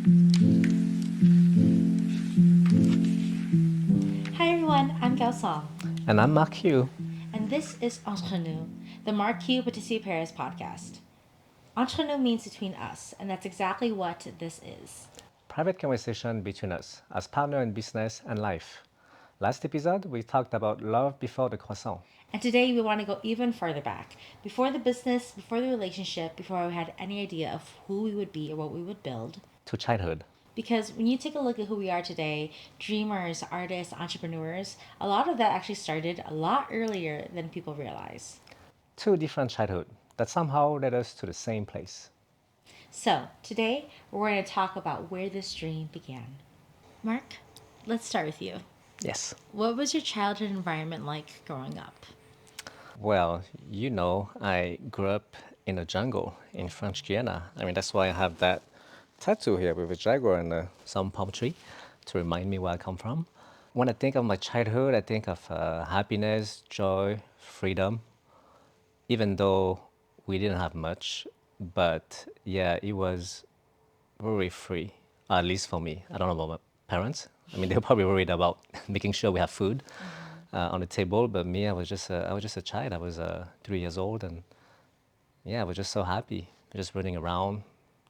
Hi everyone, I'm Gaosong, And I'm Marc Heu. and this is Entre Nous, the Marc Heu Patisserie Paris podcast. Entre Nous means between us, and that's exactly what this is. Private conversation between us as partner in business and life. Last episode, we talked about love before the croissant And today we want to go even further back, before the business, before the relationship, before we had any idea of who we would be or what we would build. to childhood. Because when you take a look at who we are today, dreamers, artists, entrepreneurs, a lot of that actually started a lot earlier than people realize. Two different childhood that somehow led us to the same place. So, today we're going to talk about where this dream began. Mark, let's start with you. Yes. What was your childhood environment like growing up? Well, I grew up in a jungle in French Guiana. I mean, that's why I have that tattoo here with a jaguar and some palm tree to remind me where I come from. When I think of my childhood, I think of happiness, joy, freedom, even though we didn't have much, but yeah, it was very free, at least for me. I don't know about my parents. I mean, they're probably worried about making sure we have food on the table, but me, I was just a child. I was 3 years old, and yeah, I was just so happy, just running around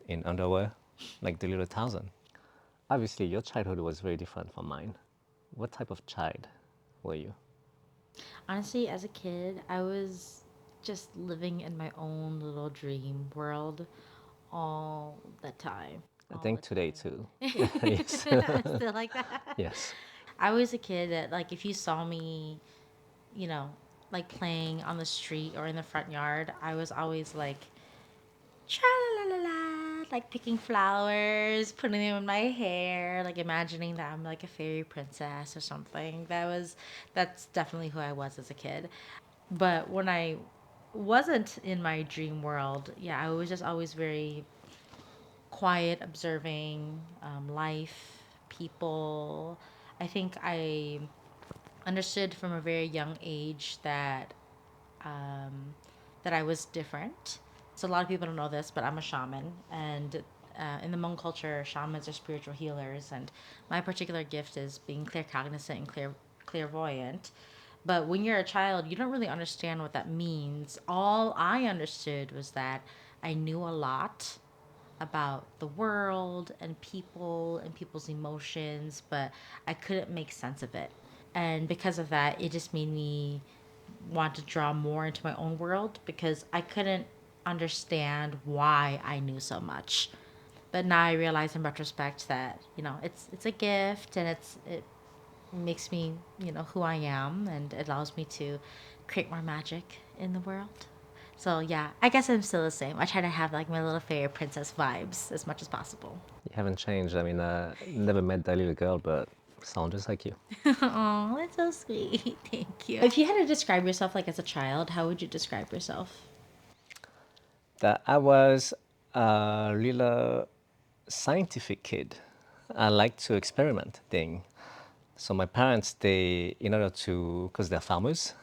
in underwear, like the little Tarzan. Obviously, your childhood was very different from mine. What type of child were you? Honestly, as a kid, I was just living in my own little dream world all the time. I All think today too. the Yes. time. Still like that. Yes. I was a kid that, like, if you saw me, you know, like playing on the street or in the front yard, I was always like, tra la la la, like picking flowers, putting them in my hair, like imagining that I'm like a fairy princess or something. That's definitely who I was as a kid. But when I wasn't in my dream world, yeah, I was just always very quiet, observing life, people. I think I understood from a very young age that I was different. So a lot of people don't know this, but I'm a shaman, and in the Hmong culture, shamans are spiritual healers, and my particular gift is being claircognizant and clairvoyant. But when you're a child, you don't really understand what that means. All I understood was that I knew a lot about the world and people's emotions, but I couldn't make sense of it. And because of that, it just made me want to draw more into my own world because I couldn't understand why I knew so much. But now I realize in retrospect that, it's a gift, and it makes me, who I am, and it allows me to create more magic in the world. So yeah, I guess I'm still the same. I try to have like my little fairy princess vibes as much as possible. You haven't changed. I mean, never met that little girl, but sound just like you. Oh, that's so sweet. Thank you. If you had to describe yourself like as a child, how would you describe yourself? That I was a little scientific kid. I like to experiment thing. So my parents, they, in order to, because they're farmers,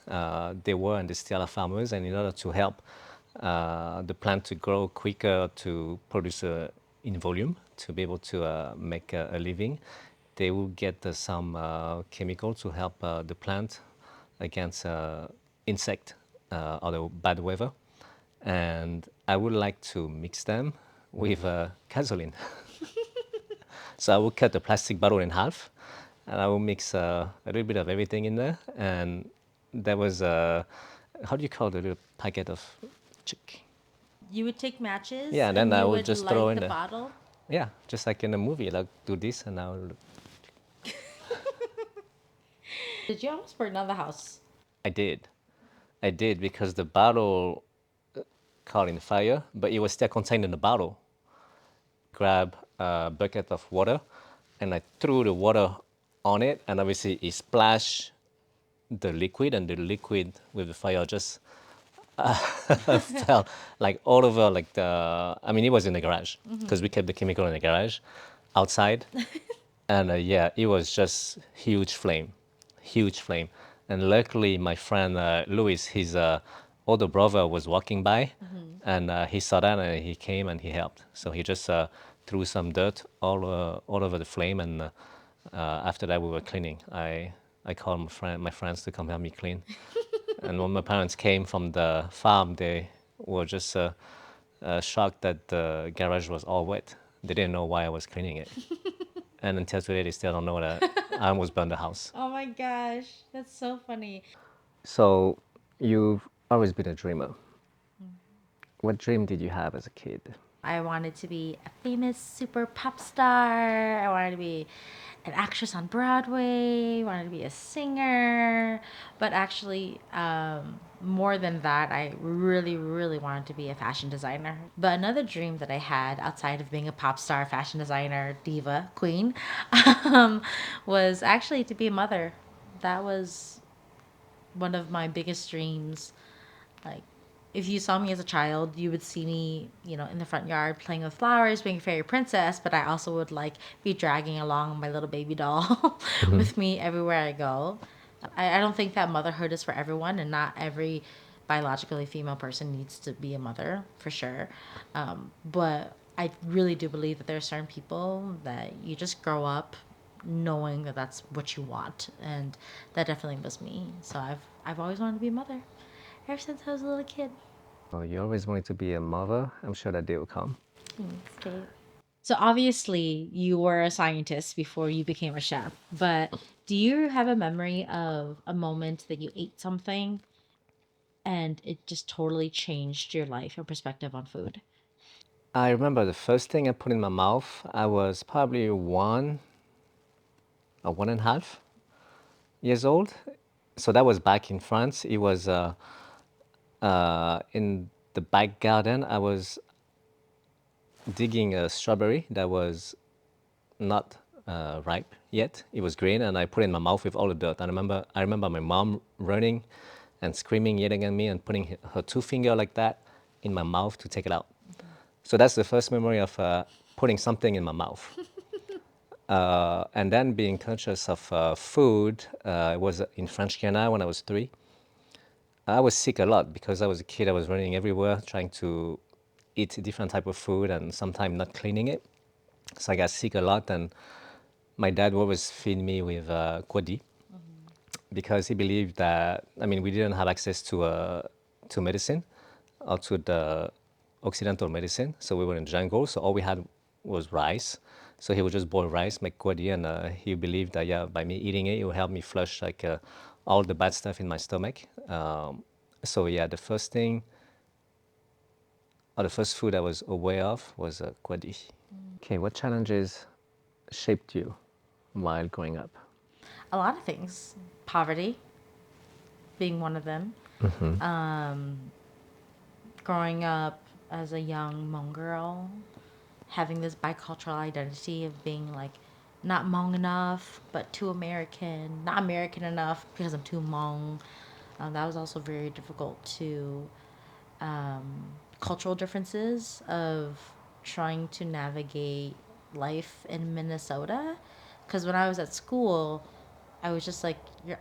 they were and they still are farmers, and in order to help the plant to grow quicker, to produce in volume, to be able to make a living, they will get some chemical to help the plant against insect or the bad weather. And I would like to mix them with gasoline. So I will cut the plastic bottle in half, and I will mix a little bit of everything in there. And there was a, how do you call the little packet of chick? You would take matches Yeah, and then and I you would would just throw light in the there. bottle. Yeah, just like in a movie, like do this, and I'll. Did you almost burn down the house? I did, I did because the bottle caught in fire, but it was still contained in the bottle. Grab a bucket of water, and I threw the water on it, and obviously it splashed the liquid, and the liquid with the fire just fell like all over like the, I mean, it was in the garage because we kept the chemical in the garage outside. And yeah, it was just huge flame. And luckily my friend Louis, his older brother was walking by, and he saw that, and he came and he helped. So he just threw some dirt all over the flame, and after that we were cleaning. I called my friends to come help me clean. And when my parents came from the farm, they were just shocked that the garage was all wet. They didn't know why I was cleaning it. And until today, they still don't know that I almost burned the house. Oh my gosh, that's so funny. So you've always been a dreamer. What dream did you have as a kid? I wanted to be a famous super pop star. I wanted to be an actress on Broadway. I wanted to be a singer. But actually, more than that, I really, really wanted to be a fashion designer. But another dream that I had outside of being a pop star, fashion designer, diva, queen, um, was actually to be a mother. That was one of my biggest dreams. Like, if you saw me as a child, you would see me, in the front yard playing with flowers, being a fairy princess, but I also would like be dragging along my little baby doll with me everywhere I go. I don't think that motherhood is for everyone, and not every biologically female person needs to be a mother, for sure. But I really do believe that there are certain people that you just grow up knowing that that's what you want, and that definitely was me. So I've always wanted to be a mother ever since I was a little kid. Oh, you always wanted to be a mother. I'm sure that day will come. Thanks, Kate. So obviously you were a scientist before you became a chef, but do you have a memory of a moment that you ate something and it just totally changed your life or perspective on food? I remember the first thing I put in my mouth, I was probably 1.5 years old. So that was back in France. It was in the back garden. I was digging a strawberry that was not ripe yet. It was green, and I put it in my mouth with all the dirt. I remember my mom running and screaming, yelling at me, and putting her two finger like that in my mouth to take it out. So that's the first memory of putting something in my mouth. And then being conscious of food, I was in French Guiana when I was 3. I was sick a lot because I was a kid. I was running everywhere trying to eat different type of food and sometimes not cleaning it. So I got sick a lot, and my dad would always feed me with kwadi because he believed that, I mean, we didn't have access to medicine or to the Occidental medicine. So we were in jungle, so all we had was rice. So he would just boil rice, make kwadi, and he believed that, yeah, by me eating it, it would help me flush like all the bad stuff in my stomach. So yeah, the first thing, or the first food I was aware of was kwadi. Okay, what challenges shaped you while growing up? A lot of things. Poverty being one of them. Growing up as a young Hmong girl, having this bicultural identity of being like not Hmong enough, but too American, not American enough because I'm too Hmong. That was also very difficult to cultural differences of trying to navigate life in Minnesota. Because when I was at school, I was just like, you're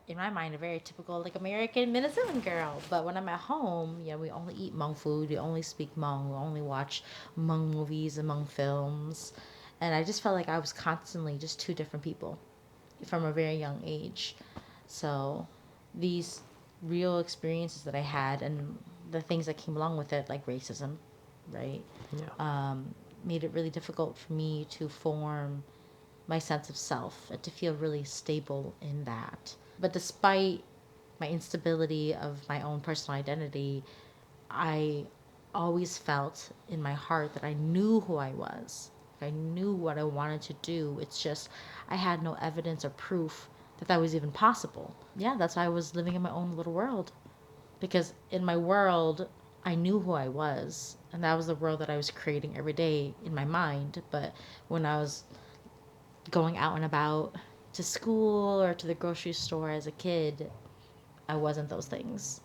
in my mind a very typical like American Minnesotan girl. But when I'm at home, we only eat Hmong food, we only speak Hmong, we only watch Hmong movies and Hmong films. And I just felt like I was constantly just two different people from a very young age. So these real experiences that I had and the things that came along with it, like racism, right, Yeah. made it really difficult for me to form my sense of self and to feel really stable in that. But despite my instability of my own personal identity, I always felt in my heart that I knew who I was. I knew what I wanted to do. It's just I had no evidence or proof that that was even possible. Yeah, that's why I was living in my own little world. Because in my world, I knew who I was. And that was the world that I was creating every day in my mind. But when I was going out and about to school or to the grocery store as a kid, I wasn't those things.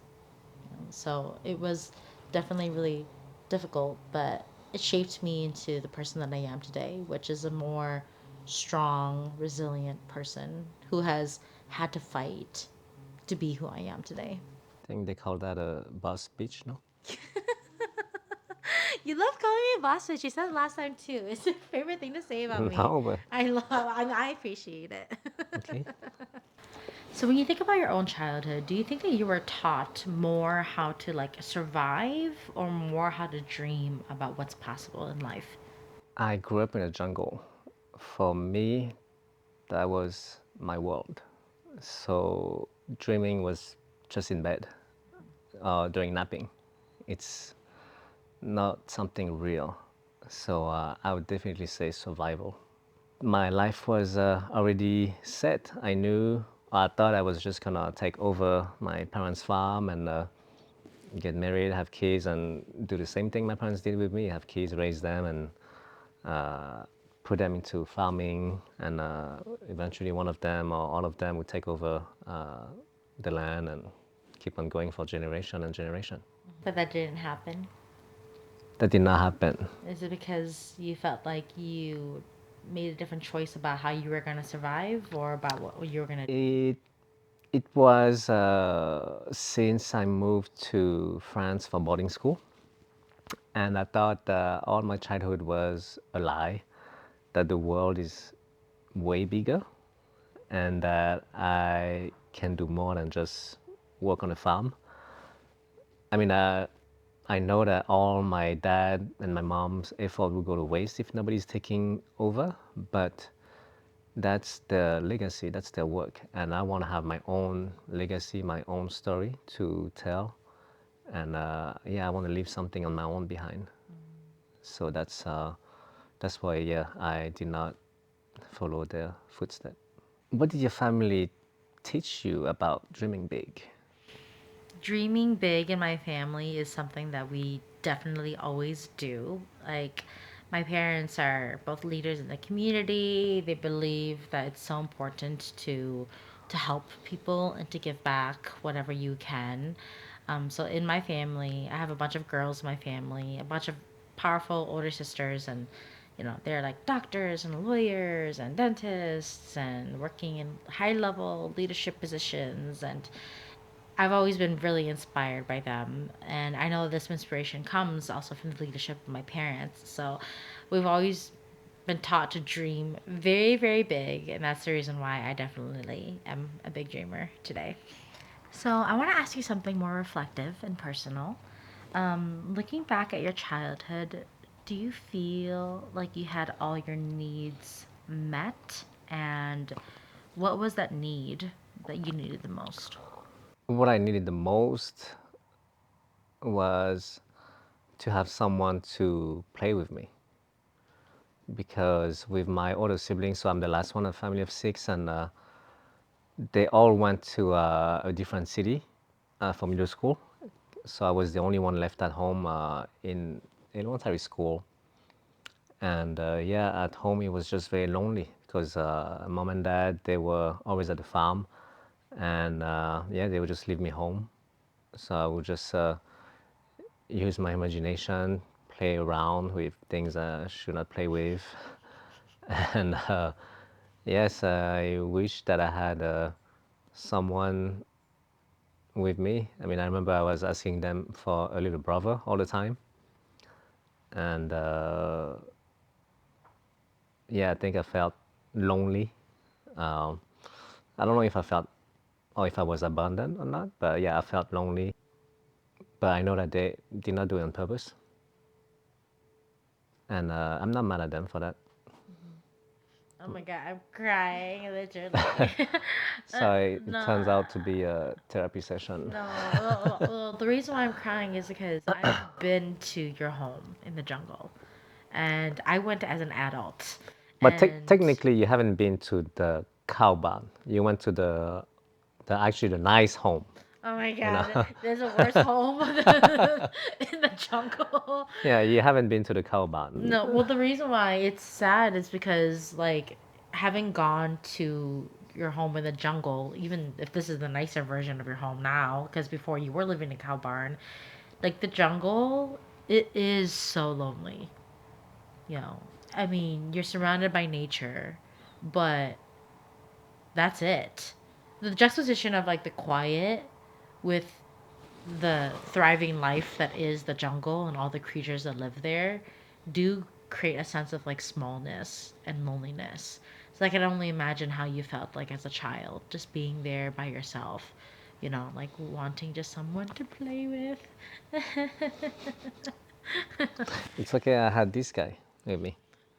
So it was definitely really difficult, but it shaped me into the person that I am today, which is a more strong, resilient person who has had to fight to be who I am today. I think they call that a boss bitch, no? You love calling me boss bitch. You said it last time too. It's your favorite thing to say about me. No, but I appreciate it. okay. So when you think about your own childhood, do you think that you were taught more how to like survive or more how to dream about what's possible in life? I grew up in a jungle. For me, that was my world. So dreaming was just in bed during napping. It's not something real. So I would definitely say survival. My life was already set. I thought I was just gonna take over my parents' farm and get married, have kids, and do the same thing my parents did with me: have kids, raise them, and put them into farming. And eventually, one of them or all of them would take over the land and keep on going for generation and generation. But that didn't happen. That did not happen. Is it because you felt like you made a different choice about how you were going to survive or about what you were going to do? It it was since I moved to France for boarding school, and I thought all my childhood was a lie, that the world is way bigger, and that I can do more than just work on a farm. I mean, I know that all my dad and my mom's effort will go to waste if nobody's taking over, but that's their legacy, that's their work. And I want to have my own legacy, my own story to tell. And yeah, I want to leave something on my own behind. So that's why, yeah, I did not follow their footsteps. What did your family teach you about dreaming big? Dreaming big in my family is something that we definitely always do. Like, my parents are both leaders in the community. They believe that it's so important to help people and to give back whatever you can. So in my family, I have a bunch of girls in my family, a bunch of powerful older sisters, and they're like doctors and lawyers and dentists and working in high level leadership positions. And I've always been really inspired by them. And I know this inspiration comes also from the leadership of my parents. So we've always been taught to dream very, very big. And that's the reason why I definitely am a big dreamer today. So I want to ask you something more reflective and personal. Looking back at your childhood, do you feel like you had all your needs met? And what was that need that you needed the most? What I needed the most was to have someone to play with me, because with my older siblings, so I'm the last one, a family of six, and they all went to a different city for middle school. So I was the only one left at home in elementary school. And yeah, at home it was just very lonely because mom and dad, they were always at the farm. And yeah, they would just leave me home. So I would just use my imagination, play around with things I should not play with. And yes, I wish that I had someone with me. I mean, I remember I was asking them for a little brother all the time. And yeah, I think I felt lonely. Um, I don't know if I felt or if I was abandoned or not, but yeah, I felt lonely. But I know that they did not do it on purpose. And I'm not mad at them for that. Oh my god, I'm crying literally. So it turns No, out to be a therapy session. no. The reason why I'm crying is because I've been to your home in the jungle, and I went as an adult, But and technically, you haven't been to the cow barn. You went to the actually the nice home. oh my You god, know, there's a worse home in the jungle. yeah, you haven't been to the cow barn. No, well, the reason why it's sad is because, like, having gone to your home in the jungle, even if this is the nicer version of your home now, because before you were living in a cow barn, like, the jungle, it is so lonely. You know, I mean, you're surrounded by nature, but that's it. The juxtaposition of, like, the quiet with the thriving life that is the jungle and all the creatures that live there do create a sense of like smallness and loneliness. So I can only imagine how you felt like as a child, just being there by yourself, like wanting just someone to play with. It's okay, I had this guy with me.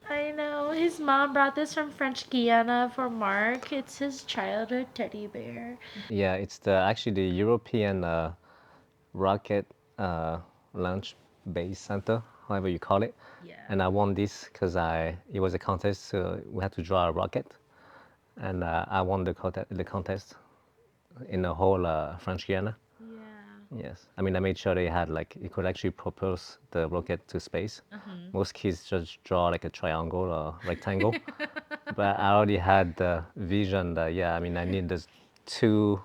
I know. His mom brought this from French Guiana for Mark. It's his childhood teddy bear. Yeah, it's the actually the European rocket launch base center, however you call it. Yeah. And I won this because it was a contest, so we had to draw a rocket, and I won the contest in the whole French Guiana. Yeah. Yes, I mean I made sure they had like it could actually propulse the rocket to space. Uh-huh. Most kids just draw like a triangle or rectangle, but I already had the vision that yeah, I mean I need this 2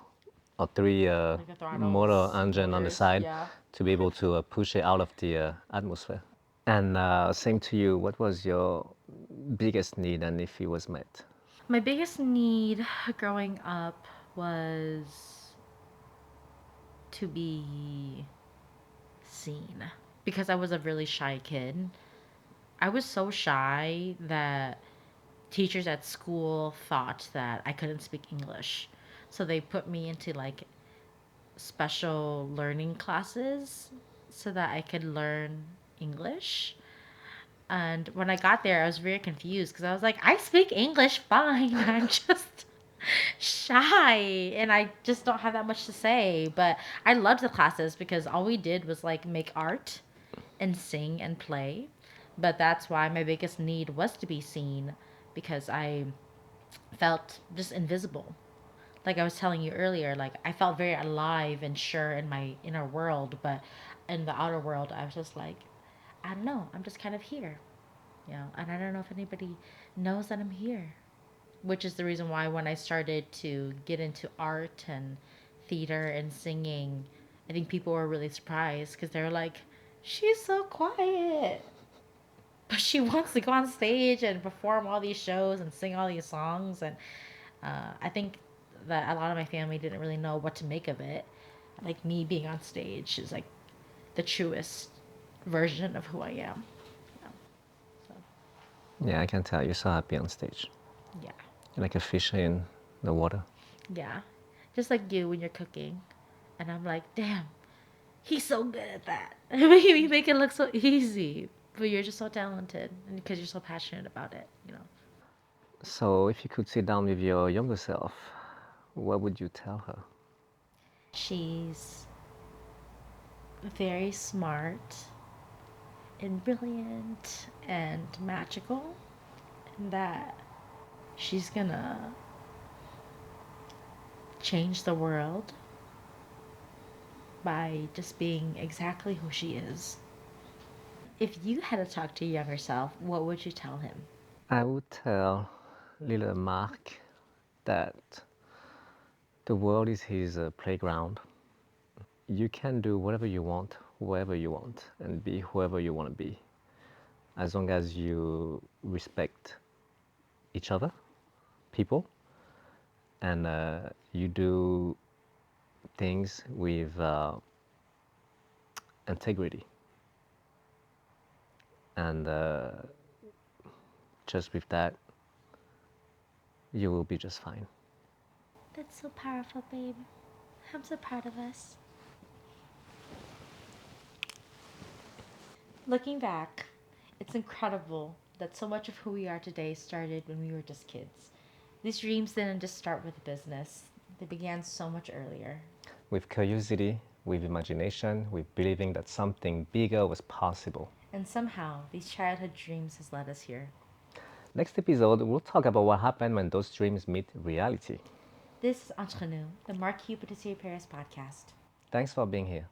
or 3 Like the motor throttles, engine on the motors. side Yeah. to be able to push it out of the atmosphere. And same to you. What was your biggest need, and if it was met? My biggest need growing up was to be seen because I was a really shy kid. I was so shy that teachers at school thought that I couldn't speak English. So they put me into like special learning classes so that I could learn English. And when I got there, I was very confused because I was like, I speak English fine. I'm just shy and I just don't have that much to say. But I loved the classes because all we did was like make art and sing and play. But that's why my biggest need was to be seen because I felt just invisible. Like I was telling you earlier, like I felt very alive and sure in my inner world, but in the outer world, I was just like, I don't know, I'm just kind of here, and I don't know if anybody knows that I'm here, which is the reason why when I started to get into art and theater and singing, I think people were really surprised because they were like, she's so quiet, but she wants to go on stage and perform all these shows and sing all these songs. And I think that a lot of my family didn't really know what to make of it. Like me being on stage is like the truest version of who I am. Yeah. So Yeah, I can tell you're so happy on stage. yeah, You're like a fish in the water. yeah. Just like you when you're cooking, and I'm like, damn, he's so good at that. You make it look so easy, but you're just so talented, and because you're so passionate about it. So, if you could sit down with your younger self, what would you tell her? She's very smart and brilliant and magical, and that she's gonna change the world by just being exactly who she is. If you had to talk to your younger self, what would you tell him? I would tell little Marc that the world is his playground. You can do whatever you want, wherever you want, and be whoever you want to be, as long as you respect each other, people, and you do things with integrity. And just with that, you will be just fine. That's so powerful, babe. I'm so proud of us. Looking back, it's incredible that so much of who we are today started when we were just kids. These dreams didn't just start with a business, they began so much earlier. With curiosity, with imagination, with believing that something bigger was possible. And somehow, these childhood dreams has led us here. Next episode, we'll talk about what happened when those dreams meet reality. This is Entre Nous, the Marc Heu Patisserie Paris podcast. Thanks for being here.